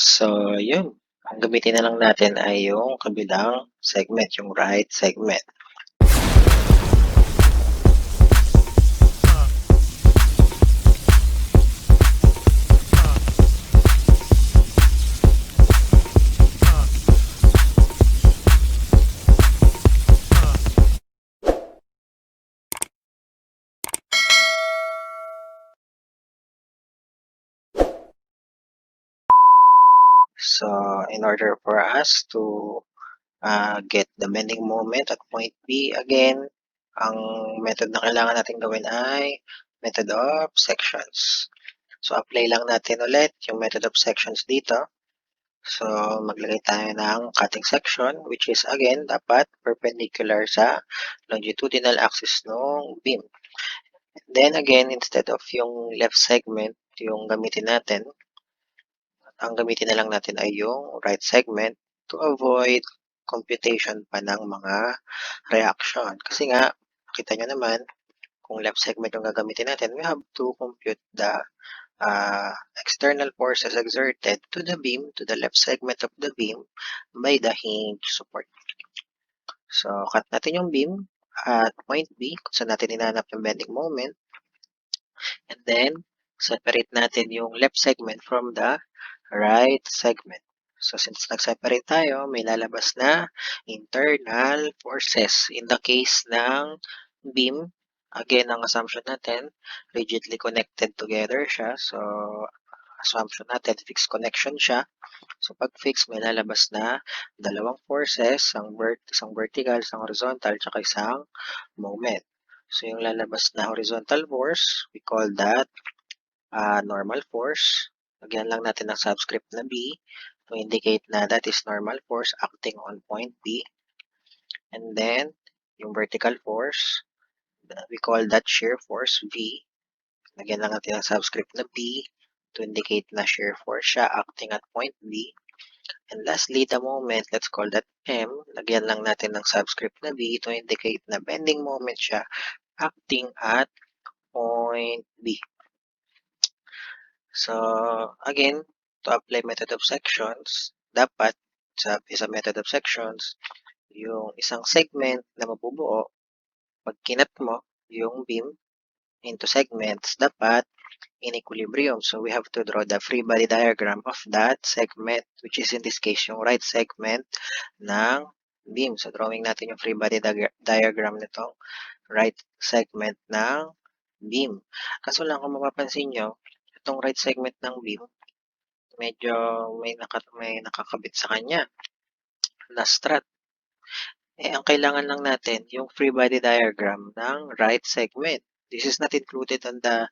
So, yun. Ang gamitin na lang natin ay yung kabilang segment, yung right segment. So, in order for us to get the bending moment at point B, again, ang method na kailangan natin gawin ay method of sections. So, apply lang natin ulit yung method of sections dito. So, maglagay tayo ng cutting section, which is, again, dapat perpendicular sa longitudinal axis ng beam. Then, again, instead of yung left segment, yung gamitin natin, ang gamitin na lang natin ay yung right segment to avoid computation pa ng mga reaction. Kasi nga, kita nyo naman, kung left segment yung gagamitin natin, we have to compute the external forces exerted to the beam, to the left segment of the beam by the hinge support. So, cut natin yung beam at point B, kung saan natin hinanap yung bending moment. And then, separate natin yung left segment from the right segment. So, since nag-separate tayo, may lalabas na internal forces. In the case ng beam, again, ang assumption natin, rigidly connected together siya. So, assumption natin, fixed connection siya. So, pag fixed, may lalabas na dalawang forces, isang vertical, isang horizontal, tsaka isang moment. So, yung lalabas na horizontal force, we call that normal force. Lagyan lang natin ng subscript na B to indicate na that is normal force acting on point B. And then, yung vertical force, we call that shear force V. Lagyan lang natin ng subscript na B to indicate na shear force siya acting at point B. And lastly, the moment, let's call that M. Lagyan lang natin ng subscript na B to indicate na bending moment siya acting at point B. So, again, to apply method of sections, dapat sa method of sections, yung isang segment na mabubuo, pag kinat mo yung beam into segments, dapat in equilibrium. So, we have to draw the free body diagram of that segment, which is in this case yung right segment ng beam. So, drawing natin yung free body diagram nitong right segment ng beam. Kaso lang, kung mapapansin nyo, itong right segment ng beam, medyo may nakakabit sa kanya na strut. Ang kailangan lang natin yung free body diagram ng right segment. This is not included on the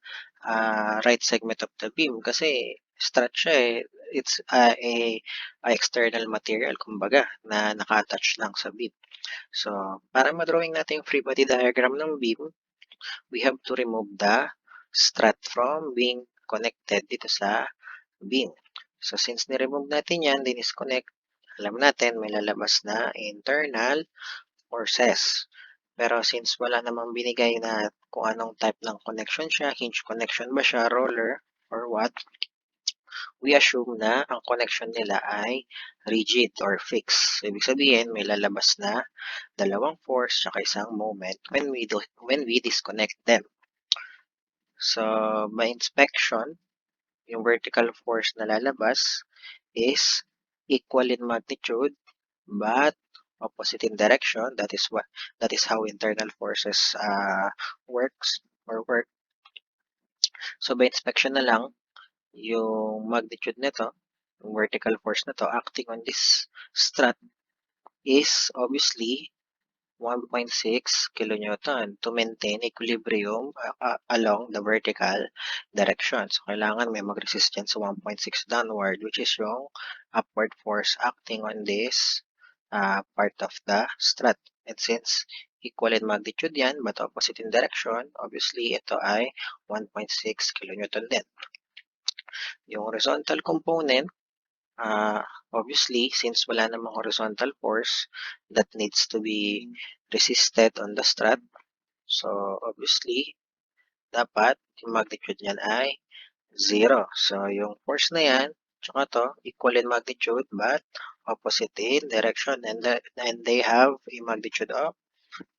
right segment of the beam kasi strut siya eh. It's a external material, kumbaga, na naka-attach lang sa beam. So, para ma-drawing natin yung free body diagram ng beam, we have to remove the strut from being connected dito sa beam. So, since ni-remove natin yan, dinisconnect, alam natin may lalabas na internal forces. Pero since wala namang binigay na kung anong type ng connection siya, hinge connection ba siya, roller, or what, we assume na ang connection nila ay rigid or fixed. So, ibig sabihin, may lalabas na dalawang force at isang moment when we disconnect them. So, by inspection, yung vertical force na lalabas is equal in magnitude but opposite in direction. That is how internal forces work. So by inspection na lang, yung magnitude nito, yung vertical force na to acting on this strut is obviously 1.6 kilonewton to maintain equilibrium along the vertical direction. So, kailangan may mag-resist yan sa 1.6 downward, which is yung upward force acting on this part of the strut. And since equal in magnitude yan, but opposite in direction, obviously, ito ay 1.6 kilonewton din. Yung horizontal component, obviously, since wala namang horizontal force that needs to be resisted on the strut, so obviously, dapat yung magnitude niyan ay 0. So, yung force na yan Tsaka to, equal in magnitude but opposite in direction, and they have a magnitude of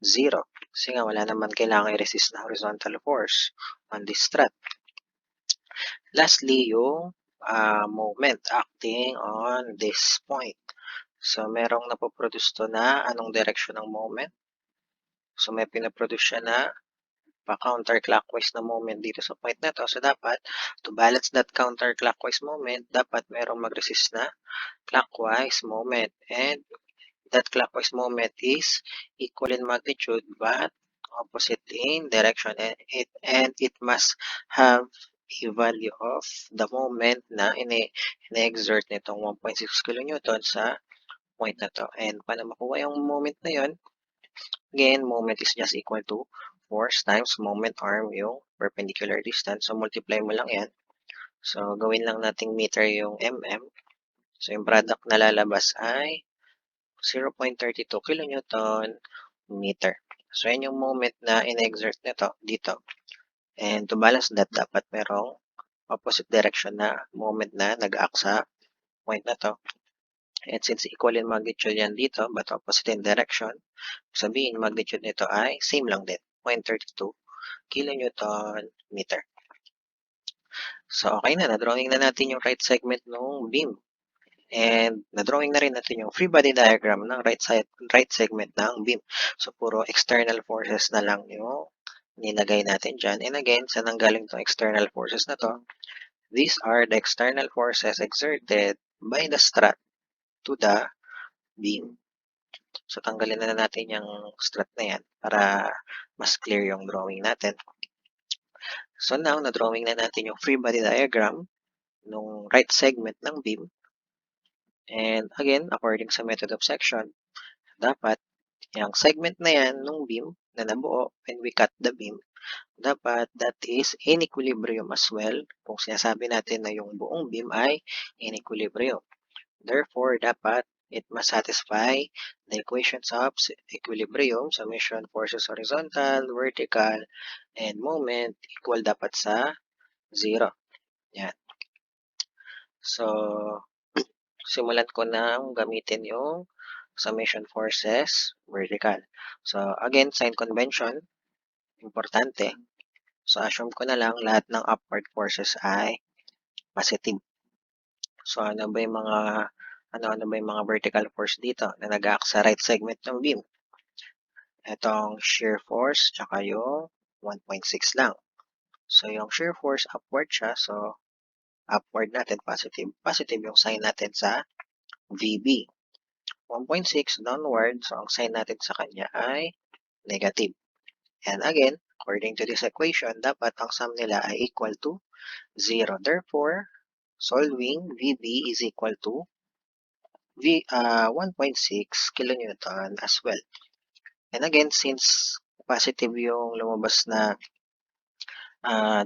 0. Kasi nga wala naman kailangan i-resist na horizontal force on this strut. Lastly, yung moment acting on this point. So, merong napoproduce to na anong direction ng moment. So, may pinaproduce siya na pa-counterclockwise na moment dito sa point na to. So, dapat, to balance that counterclockwise moment, dapat merong mag-resist na clockwise moment. And that clockwise moment is equal in magnitude but opposite in direction. And it must have a value of the moment na ine-exert nitong 1.6 kN sa point na to. And paano makuha yung moment na yun? Again, moment is just equal to force times moment arm, yung perpendicular distance. So, multiply mo lang yan. So, gawin lang nating meter yung mm. So, yung product na lalabas ay 0.32 kilonewton meter. So, yan yung moment na in-exert nito dito. And to balance that, dapat merong opposite direction na moment na nag-act sa point na to. And since equal in magnitude yan dito, but opposite in direction, sabihin magnitude nito ay same lang din, 0.32 kilonewton meter. So, okay na. Na-drawing na natin yung right segment ng beam. And na-drawing na rin natin yung free body diagram ng right segment ng beam. So, puro external forces na lang yung nilagay natin dyan. And again, saan nanggaling itong external forces na to? These are the external forces exerted by the strut to the beam. So, tanggalin na natin yung strut na yan para mas clear yung drawing natin. So, now, na-drawing na natin yung free body diagram ng right segment ng beam. And again, according sa method of section, dapat yung segment na yan ng beam na nabuo when we cut the beam, dapat that is in equilibrium as well kung sinasabi natin na yung buong beam ay in equilibrium. Therefore, dapat it must satisfy the equations of equilibrium, summation forces horizontal, vertical, and moment equal dapat sa 0. Yan. So, simulan ko nang gamitin yung summation forces vertical. So, again, sign convention, importante. So, assume ko na lang lahat ng upward forces ay positive. So, ano ba yung mga vertical force dito na nag-act sa right segment ng beam? Itong shear force, tsaka yung 1.6 lang. So, yung shear force, upward siya. So, upward natin, positive. Positive yung sign natin sa VB. 1.6 downward, so ang sign natin sa kanya ay negative. And again, according to this equation, dapat ang sum nila ay equal to 0. Therefore, solving VB is equal to 1.6 kilonewton as well. And again, since positive yung lumabas na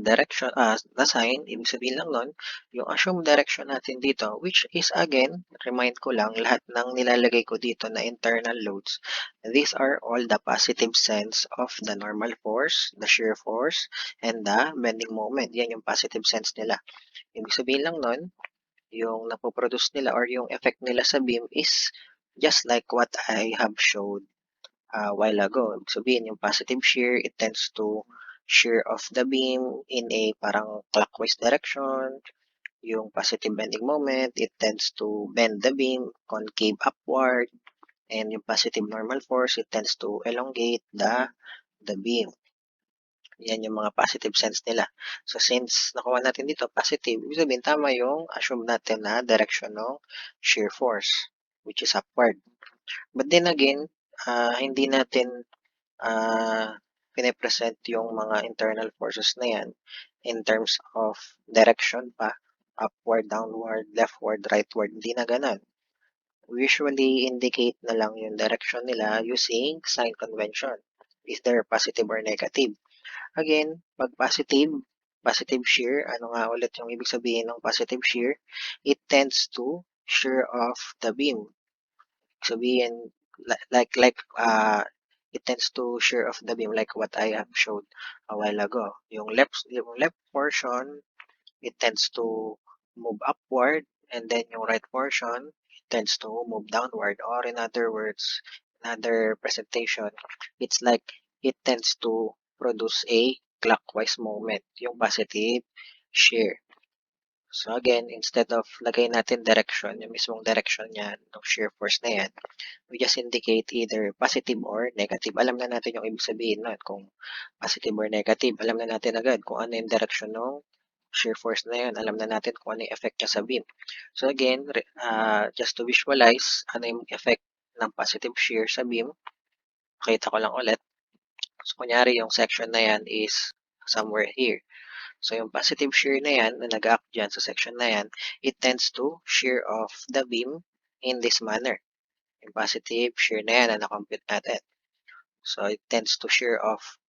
direction, na sign, ibig sabihin lang nun, yung assumed direction natin dito, which is again, remind ko lang, lahat ng nilalagay ko dito na internal loads, these are all the positive sense of the normal force, the shear force, and the bending moment. Yan yung positive sense nila. Ibig sabihin lang nun, yung napoproduce nila or yung effect nila sa beam is just like what I have showed a while ago. Ibig sabihin, yung positive shear, it tends to shear off the beam in a parang clockwise direction. Yung positive bending moment, it tends to bend the beam concave upward. And yung positive normal force, it tends to elongate the beam. Yan yung mga positive sense nila. So, since nakuha natin dito, positive, ibig sabihin, tama yung assume natin na direction ng shear force, which is upward. But then again, hindi natin pinipresent yung mga internal forces na yan in terms of direction pa, upward, downward, leftward, rightward, hindi na ganun. We usually indicate na lang yung direction nila using sign convention. Is there positive or negative? Again, pag positive shear, ano nga ulit yung ibig sabihin ng positive shear? It tends to shear off the beam. Sabihin, it tends to shear off the beam like what I have showed a while ago. Yung left portion, it tends to move upward and then yung right portion tends to move downward, or in other words, another presentation, it's like it tends to produce a clockwise movement, yung positive shear. So again, instead of lagay natin direction, yung mismong direction niya ng shear force na yan, we just indicate either positive or negative. Alam na natin yung ibig sabihin nun. Kung positive or negative, alam na natin agad kung ano yung direction ng shear force na yun. Alam na natin kung ano yung effect niya sa beam. So again, just to visualize ano yung effect ng positive shear sa beam, pakita ko lang ulit. So kunyari yung section na yan is somewhere here. So yung positive shear na yan na nag-act dyan sa section na yan, it tends to shear off the beam in this manner. Yung positive shear na yan na na-compute natin. So it tends to shear off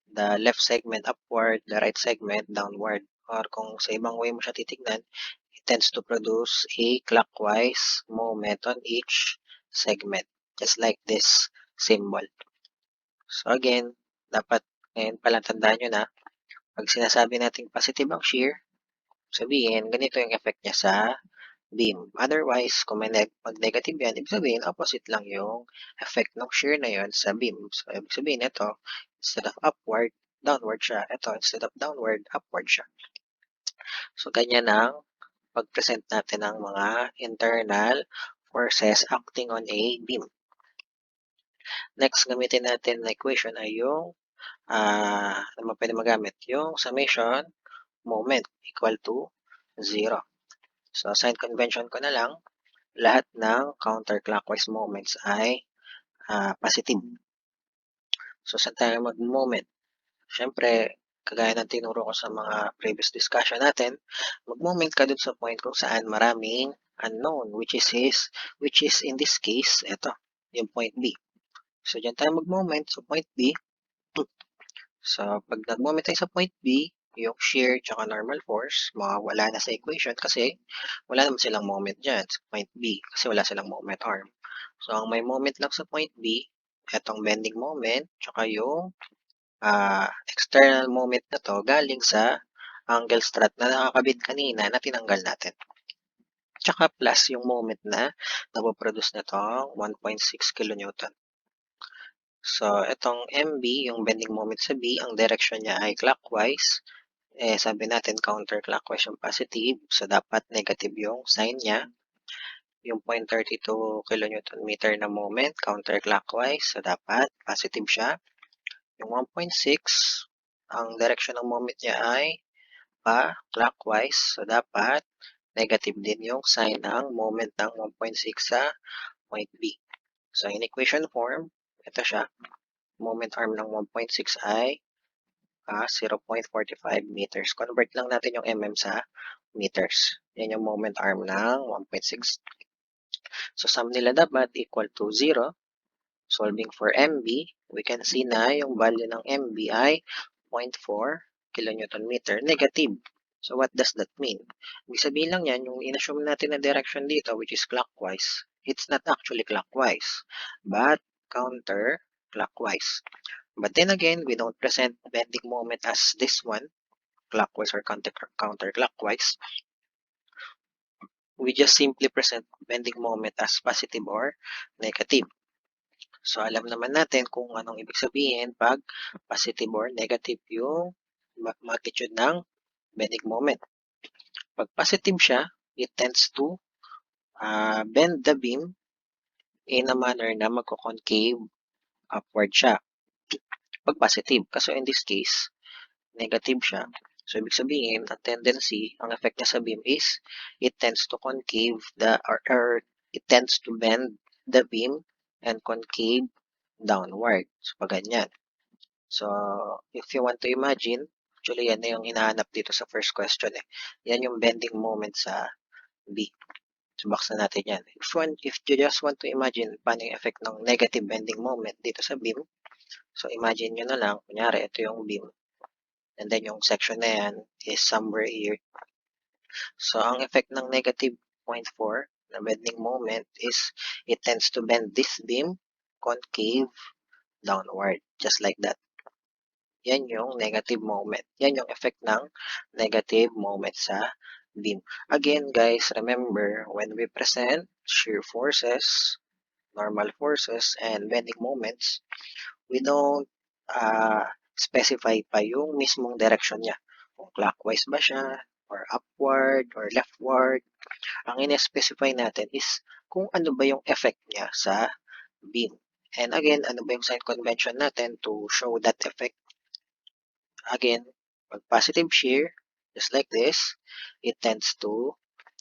the left segment upward, the right segment downward. Or kung sa ibang way mo siya titignan, it tends to produce a clockwise movement on each segment, just like this symbol. So again, dapat ngayon palang tandaan nyo na, pag sinasabi nating positive ang shear, sabihin, ganito yung effect niya sa beam. Otherwise, kung may mag-negative yan, ibig sabihin, opposite lang yung effect ng shear na yon sa beam. So, ibig sabihin, ito, instead of upward, downward siya. Ito, instead of downward, upward siya. So, ganyan ang pag-present natin ng mga internal forces acting on a beam. Next, gamitin natin na equation ay yung naman pwede magamit yung summation moment equal to 0. So, sign convention ko na lang, lahat ng counterclockwise moments ay positive. So, saan tayo mag-moment? Siyempre, kagaya ng tinuro ko sa mga previous discussion natin, mag-moment ka dun sa point kung saan maraming unknown, which is in this case, ito, yung point B. So, dyan tayo mag-moment sa point B. So, pag nag-moment tayo sa point B, yung shear tsaka normal force, mawawala na sa equation kasi wala naman silang moment dyan sa point B kasi wala silang moment arm. So, ang may moment lang sa point B, etong bending moment, tsaka yung external moment na to galing sa angle strut na nakakabit kanina na tinanggal natin. Tsaka plus yung moment na napoproduce na itong 1.6 kN. So, itong MB, yung bending moment sa B, ang direction niya ay clockwise. Sabi natin counterclockwise yung positive. So, dapat negative yung sign niya. Yung 0.32 kN na moment, counterclockwise. So, dapat positive siya. Yung 1.6, ang direction ng moment niya ay clockwise. So, dapat negative din yung sign ng moment ng 1.6 sa point B. So, in equation form, ito siya. Moment arm ng 1.6 ay 0.45 meters. Convert lang natin yung mm sa meters. Yan yung moment arm ng 1.6. So, sum nila dapat equal to 0. Solving for MB, we can see na yung value ng MB ay 0.4 kN negative. So, what does that mean? Ibig sabihin lang yan, yung in-assume natin na direction dito, which is clockwise, it's not actually clockwise, but counterclockwise. But then again, we don't present bending moment as this one, clockwise or counterclockwise. We just simply present bending moment as positive or negative. So, alam naman natin kung anong ibig sabihin pag positive or negative yung magnitude ng bending moment. Pag positive siya, it tends to bend the beam in a manner na magko-concave upward siya. Pag positive, kasi in this case, negative siya. So, ibig sabihin, ang tendency, ang effect niya sa beam is, it tends to concave or it tends to bend the beam and concave downward. So, pag ganyan. So, if you want to imagine, actually, yan na yung hinahanap dito sa first question eh. Yan yung bending moment sa B. So, box na natin yan. If you just want to imagine paano yung effect ng negative bending moment dito sa beam, so imagine nyo na lang, kunyari, ito yung beam. And then yung section na yan is somewhere here. So, ang effect ng negative 0.4 na bending moment is it tends to bend this beam concave downward, just like that. Yan yung negative moment. Yan yung effect ng negative moment sa beam. Again, guys, remember, when we present shear forces, normal forces, and bending moments, we don't specify pa yung mismong direction niya. Kung clockwise ba siya, or upward, or leftward. Ang in-specify natin is kung ano ba yung effect niya sa beam. And again, ano ba yung sign convention natin to show that effect? Again, pag positive shear, just like this, it tends to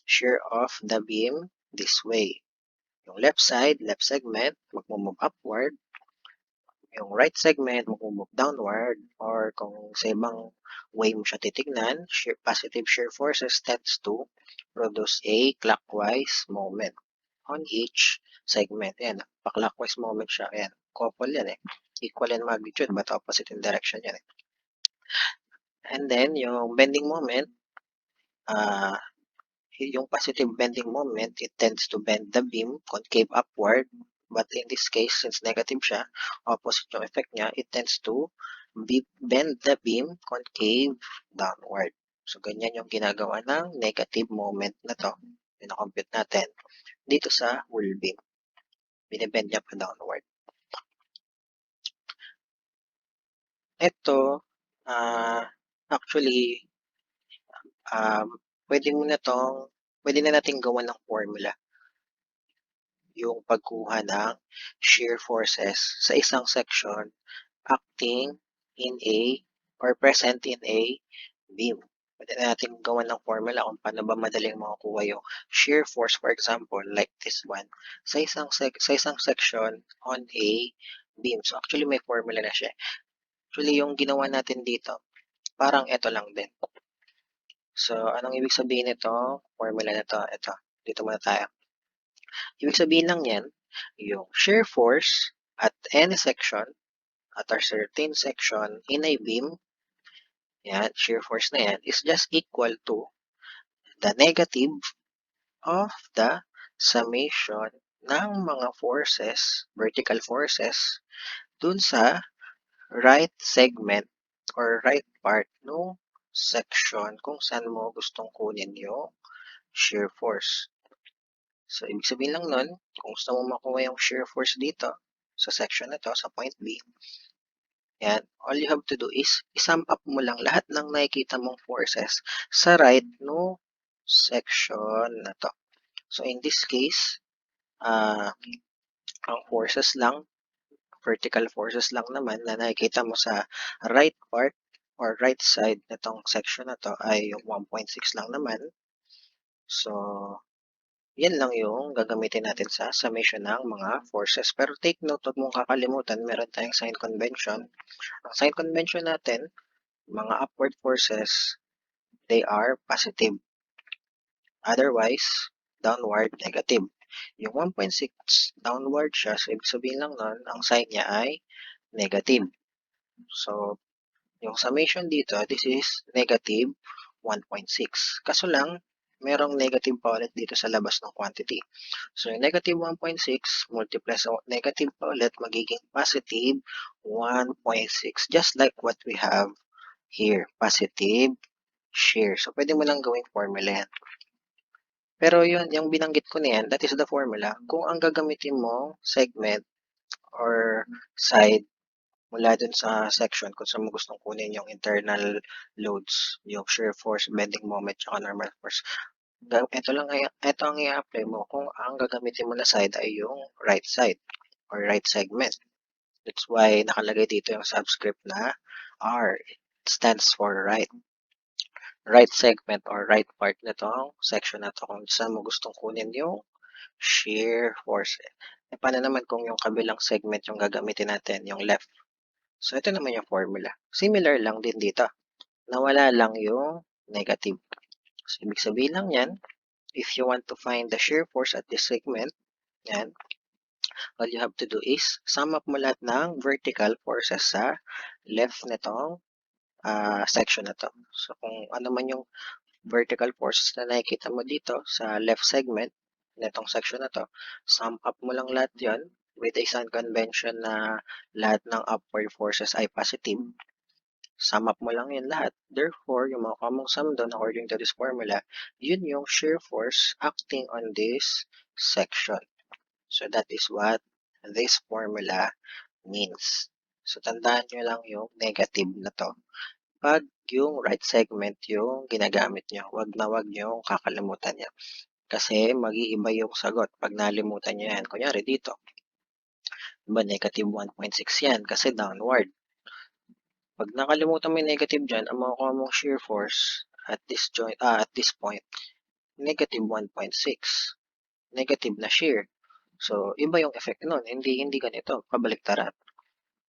shear off the beam this way. Yung left side, left segment, magmumove upward. Yung right segment, magmumove downward. Or kung sa ibang way mo siya titignan, positive shear forces tends to produce a clockwise moment on each segment. Ayan, pa-clockwise moment siya. Ayan, couple yan eh. Equal in magnitude, but opposite in direction yan eh. And then, yung bending moment, yung positive bending moment, it tends to bend the beam concave upward. But in this case, since negative siya, opposite yung effect niya, it tends to bend the beam concave downward. So, ganyan yung ginagawa ng negative moment na to. Pinakompute natin dito sa whole beam. Binibend niya pa downward. Ito, actually, pwede na natin gawan ng formula yung pagkuha ng shear forces sa isang section acting in a or present in a beam. Pwede na natin gawan ng formula kung paano ba madaling makukuha yung shear force, for example, like this one, sa isang section on a beam. So actually may formula na siya. Actually yung ginawa natin dito, parang ito lang din. So anong ibig sabihin nito? Formula na to, ito. Dito muna tayo. Ibig sabihin lang yan, yung shear force at any section, at a certain section in a beam, yan, shear force na yan, is just equal to the negative of the summation ng mga forces, vertical forces, dun sa right segment or right part no section kung saan mo gustong kunin yung shear force. So, ibig sabihin lang nun, kung gusto mo makuha yung shear force dito, sa section na to, sa point B, yan, all you have to do is, isum up mo lang lahat ng nakikita mong forces sa right no section na to. So, in this case, ang forces lang, vertical forces lang naman na nakikita mo sa right part or right side nitong section na to ay yung 1.6 lang naman. So, yan lang yung gagamitin natin sa summation ng mga forces. Pero take note, huwag mong kakalimutan, meron tayong sign convention. Ang sign convention natin, mga upward forces, they are positive. Otherwise, downward, negative. Yung 1.6, downward siya. So, ibig sabihin lang nun, ang sign niya ay negative. So, yung summation dito, this is negative 1.6. Kaso lang, merong negative pa ulit dito sa labas ng quantity. So, yung negative 1.6 multiply sa negative pa ulit, magiging positive 1.6. Just like what we have here, positive shear. So, pwede mo lang gawing formula yan. Pero yun, yung binanggit ko na yan, that is the formula. Kung ang gagamitin mo segment or side mula dun sa section kung saan mo gustong kunin yung internal loads, yung shear force, bending moment, tsaka normal force. Ito ang i-apply mo kung ang gagamitin mo na side ay yung right side or right segment. That's why nakalagay dito yung subscript na R. It stands for right. Right segment or right part na to, section na to kung saan mo gustong kunin yung shear force. E paano naman kung yung kabilang segment yung gagamitin natin, yung left? So, ito naman yung formula. Similar lang din dito. Nawala lang yung negative. So, ibig sabihin lang yan, if you want to find the shear force at this segment, yan, all you have to do is sum up mo lahat ng vertical forces sa left nitong section na to. So, kung ano man yung vertical forces na nakikita mo dito sa left segment nitong section na to, sum up mo lang lahat yon with a sign convention na lahat ng upward forces ay positive. sum up mo lang yun lahat. Therefore, yung makuha mong sum doon according to this formula, yun yung shear force acting on this section. So that is what this formula means. So tandaan nyo lang yung negative na to. Pag yung right segment yung ginagamit nyo, wag nyo kakalimutan yan. Kasi mag-iiba yung sagot pag nalimutan nyo yan. Kunyari dito, diba negative 1.6 yan kasi downward. Pag nakalimutan mo yung negative dyan, ang makukuha mong shear force at this point, negative 1.6. Negative na shear. So, iba yung effect nun. Hindi ganito, kabaliktaran.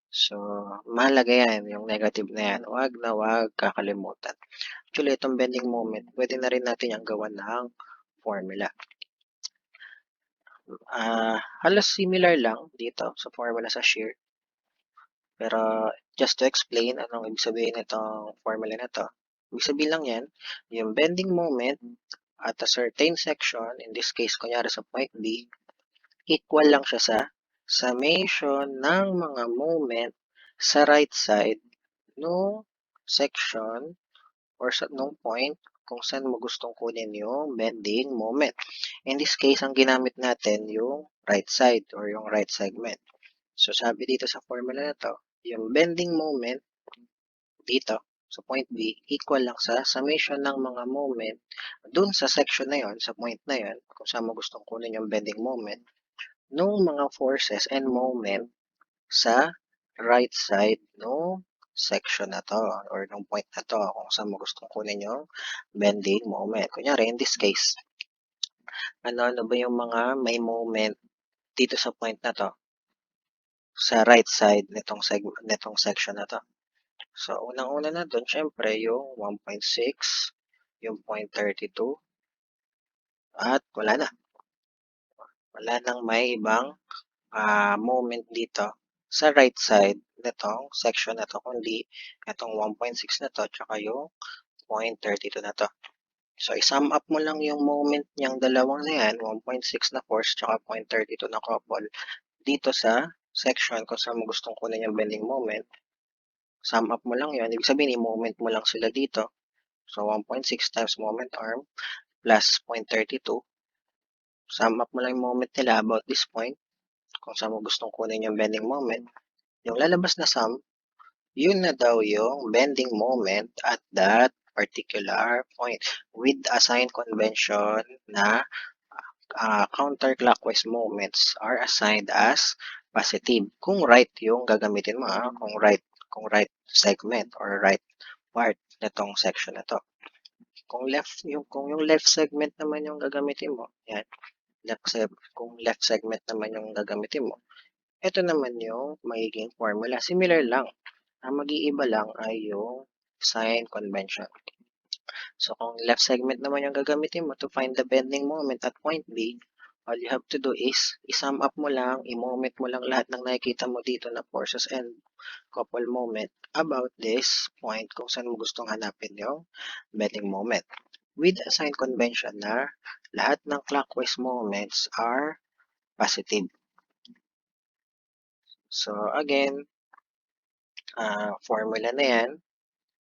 So, mahalaga yan, yung negative na yan. Wag kakalimutan. Actually, itong bending moment, pwede na rin natin yung gawan ng formula. Halos similar lang dito sa formula sa shear. Pero, just to explain anong ibig sabihin nitong formula na to. Ibig sabihin lang yan, yung bending moment at a certain section, in this case, kunyari sa point B, equal lang siya sa summation ng mga moment sa right side nung section or sa nung point kung saan mo gustong kunin yung bending moment. In this case, ang ginamit natin yung right side or yung right segment. So, sabi dito sa formula na to, yung bending moment dito sa point B equal lang sa summation ng mga moment dun sa section na yon, sa point na yon, kung saan mo gustong kunin yung bending moment, nung mga forces and moment sa right side nung section na to or nung point na to kung saan mo gustong kunin yung bending moment. Kunyari, in this case, ano ba yung mga may moment dito sa point na to sa right side nitong section na to. So, unang-una na doon, syempre, yung 1.6, yung 0.32, at wala na. Wala nang may ibang moment dito sa right side nitong section na to, kundi itong 1.6 na to, tsaka yung 0.32 na to. So, i-sum up mo lang yung moment niyang dalawang na yan, 1.6 na force, tsaka 0.32 na couple, dito sa section kung saan mo gustong kunin yung bending moment. Sum up mo lang yun. Ibig sabihin, i-moment mo lang sila dito. So, 1.6 times moment arm plus 0.32. Sum up mo lang yung moment nila about this point. Kung saan mo gustong kunin yung bending moment. Yung lalabas na sum, yun na daw yung bending moment at that particular point with a sign convention na counterclockwise moments are assigned as positive. Kung right yung gagamitin mo, kung right segment or right part nitong section na to. Kung yung left segment naman yung gagamitin mo, yan, kung left segment naman yung gagamitin mo, ito naman yung magiging formula. Similar lang. Ang mag-iiba lang ay yung sign convention. So, kung left segment naman yung gagamitin mo to find the bending moment at point B, all you have to do is i-sum up mo lang, i-moment mo lang lahat ng nakikita mo dito na forces and couple moment about this point kung saan mo gustong hanapin yung bending moment. With a sign convention na lahat ng clockwise moments are positive. So, again, formula na yan,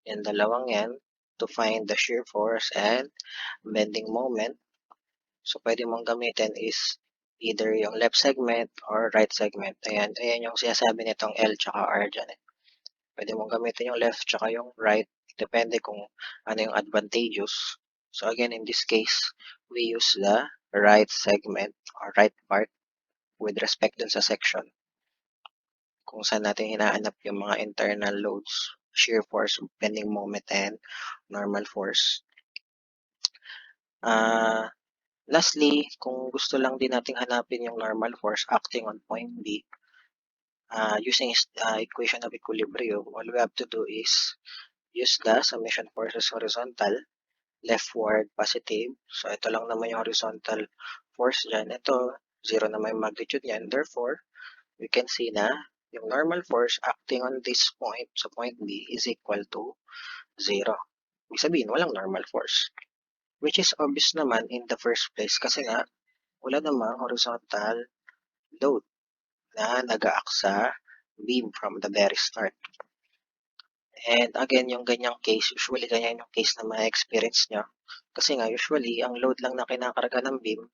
yung dalawang yan, to find the shear force and bending moment. So, pwede mong gamitin is either yung left segment or right segment. Ayan yung sinasabi nitong L tsaka R dyan. Pwede mong gamitin yung left tsaka yung right. Depende kung ano yung advantageous. So, again, in this case, we use the right segment or right part with respect dun sa section kung saan natin hinahanap yung mga internal loads, shear force, bending moment, and normal force. Lastly, kung gusto lang din nating hanapin yung normal force acting on point B, using equation of equilibrium, all we have to do is use the summation forces horizontal, leftward positive. So, ito lang naman yung horizontal force dyan. Ito, 0 naman yung magnitude niyan. Therefore, we can see na yung normal force acting on this point, sa point B, is equal to 0. Ibig sabihin, walang normal force. Which is obvious naman in the first place kasi nga, wala namang horizontal load na nag-act sa beam from the very start. And again, yung ganyang case, usually ganyan yung case na ma-experience nyo. Kasi nga, usually, ang load lang na kinakarga ng beam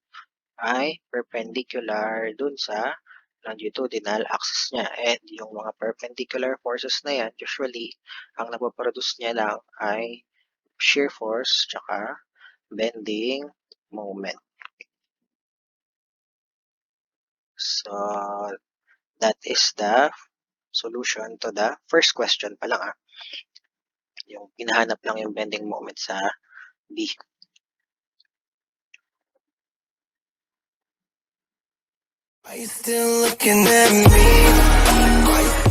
ay perpendicular dun sa longitudinal axis niya. And yung mga perpendicular forces na yan, usually, ang napoproduce niya lang ay shear force tsaka bending moment. So, that is the solution to the first question pa lang Yung hinahanap lang yung bending moment sa B. Are you still looking at me?